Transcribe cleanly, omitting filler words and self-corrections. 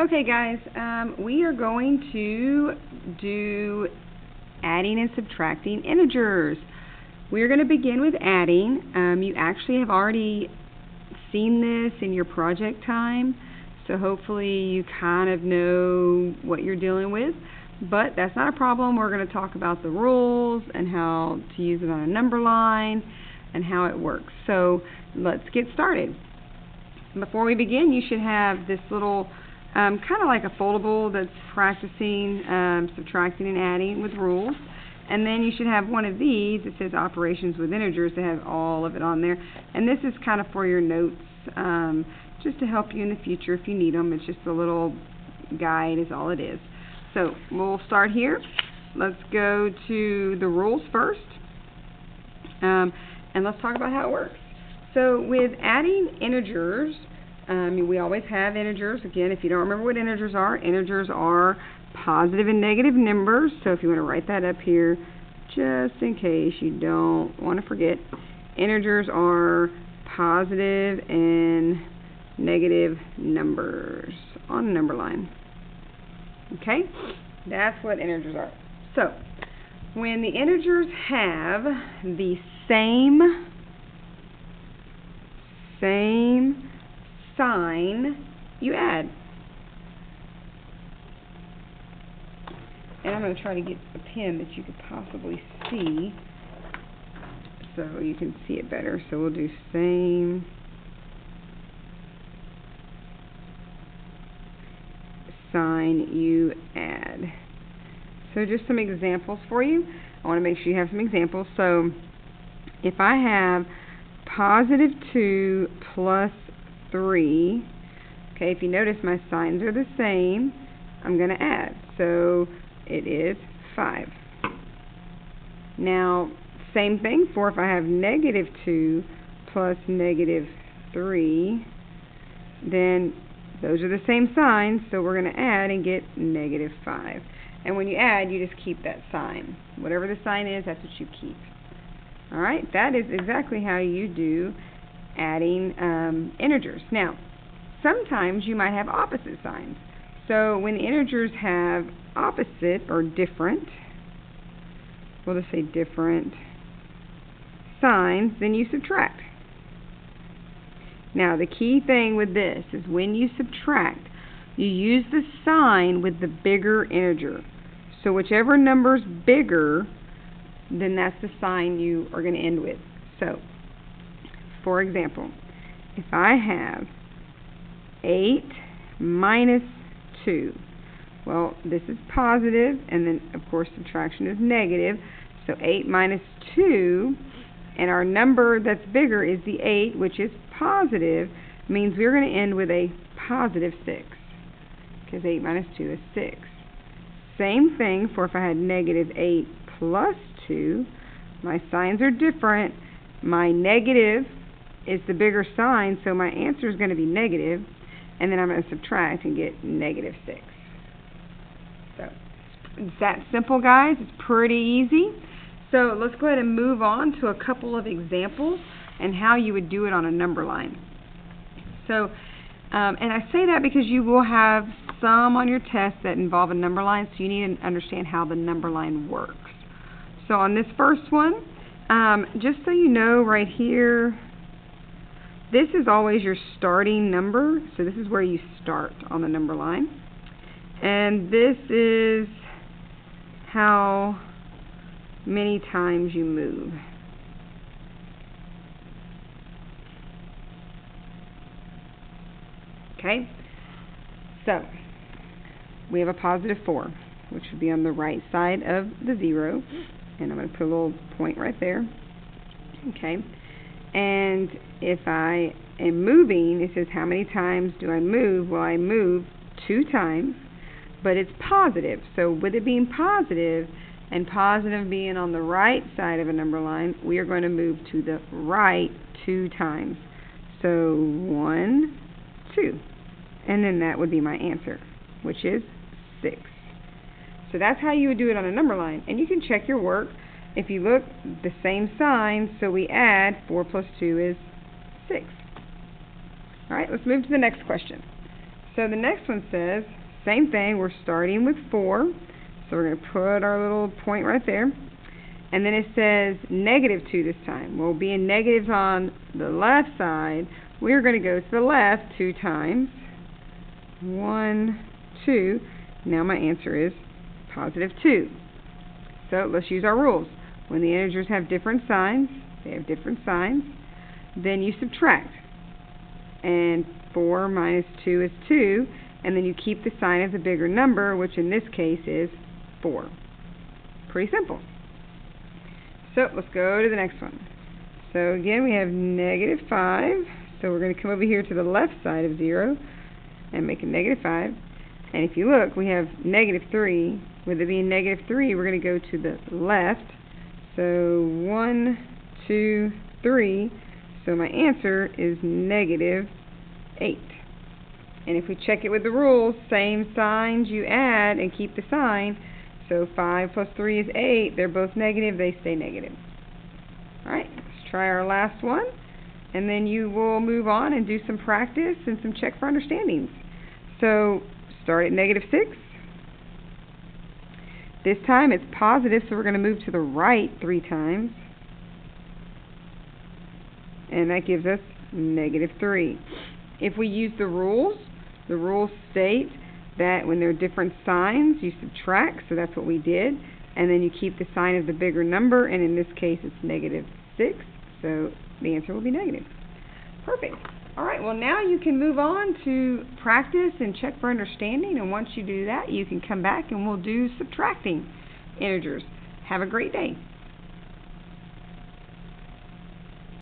Okay guys, we are going to do adding and subtracting integers. We're going to begin with adding. You actually have already seen this in your project time, so hopefully you kind of know what you're dealing with, but that's not a problem. We're going to talk about the rules and how to use it on a number line and how it works. So let's get started. Before we begin, you should have this little kind of like a foldable that's practicing subtracting and adding with rules. And then you should have one of these that says operations with integers that have all of it on there. And this is kind of for your notes, just to help you in the future if you need them. It's just a little guide is all it is. So we'll start here. Let's go to the rules first. And let's talk about how it works. So with adding integers, we always have integers. Again, if you don't remember what integers are positive and negative numbers. So if you want to write that up here, just in case you don't want to forget, integers are positive and negative numbers on a number line. Okay, that's what integers are. So when the integers have the same sign, you add. And I'm going to try to get a pen that you could possibly see so you can see it better. So we'll do same sign, you add. So just some examples for you. I want to make sure you have some examples. So if I have positive 2 plus 3, okay, if you notice my signs are the same, I'm going to add. So it is 5. Now, same thing for if I have negative 2 plus negative 3, then those are the same signs, so we're going to add and get negative 5. And when you add, you just keep that sign. Whatever the sign is, that's what you keep. Alright, that is exactly how you do adding integers. Now, sometimes you might have opposite signs. So when the integers have opposite or different, we'll just say different signs, then you subtract. Now the key thing with this is when you subtract, you use the sign with the bigger integer. So whichever number's bigger, then that's the sign you are going to end with. So, for example, if I have 8 minus 2, well, this is positive, and then, of course, subtraction is negative. So 8 minus 2, and our number that's bigger is the 8, which is positive, means we're going to end with a positive 6, because 8 minus 2 is 6. Same thing for if I had negative 8 plus 2. My signs are different. My negative is the bigger sign, so my answer is going to be negative, and then I'm going to subtract and get negative 6. So it's that simple, guys. It's pretty easy. So let's go ahead and move on to a couple of examples and how you would do it on a number line. So, and I say that because you will have some on your test that involve a number line, so you need to understand how the number line works. So on this first one, just so you know, right here, this is always your starting number. So this is where you start on the number line. And this is how many times you move. Okay? So, we have a positive 4, which would be on the right side of the 0. And I'm going to put a little point right there. Okay? And if I am moving, it says how many times do I move? Well, I move 2 times, but it's positive. So with it being positive and positive being on the right side of a number line, we are going to move to the right 2 times. So 1, 2. And then that would be my answer, which is 6. So that's how you would do it on a number line. And you can check your work. If you look, the same sign, so we add 4 plus 2 is 6. Alright, let's move to the next question. So the next one says, same thing, we're starting with 4. So we're going to put our little point right there. And then it says -2 this time. Well, being negatives on the left side, we're going to go to the left 2 times. 1, 2. Now my answer is +2. So let's use our rules. When the integers have different signs, they have different signs, then you subtract. And 4 minus 2 is 2, and then you keep the sign of the bigger number, which in this case is 4. Pretty simple. So let's go to the next one. So again, we have -5. So we're going to come over here to the left side of 0 and make a -5. And if you look, we have -3. With it being -3, we're going to go to the left. So 1, 2, 3. So my answer is -8. And if we check it with the rules, same signs you add and keep the sign. So 5 plus 3 is 8. They're both negative. They stay negative. Alright, let's try our last one. And then you will move on and do some practice and some check for understandings. So start at -6. This time it's positive, so we're going to move to the right 3 times. And that gives us -3. If we use the rules state that when there are different signs, you subtract, so that's what we did. And then you keep the sign of the bigger number, and in this case it's -6, so the answer will be negative. Perfect. Alright, well now you can move on to practice and check for understanding, and once you do that, you can come back and we'll do subtracting integers. Have a great day.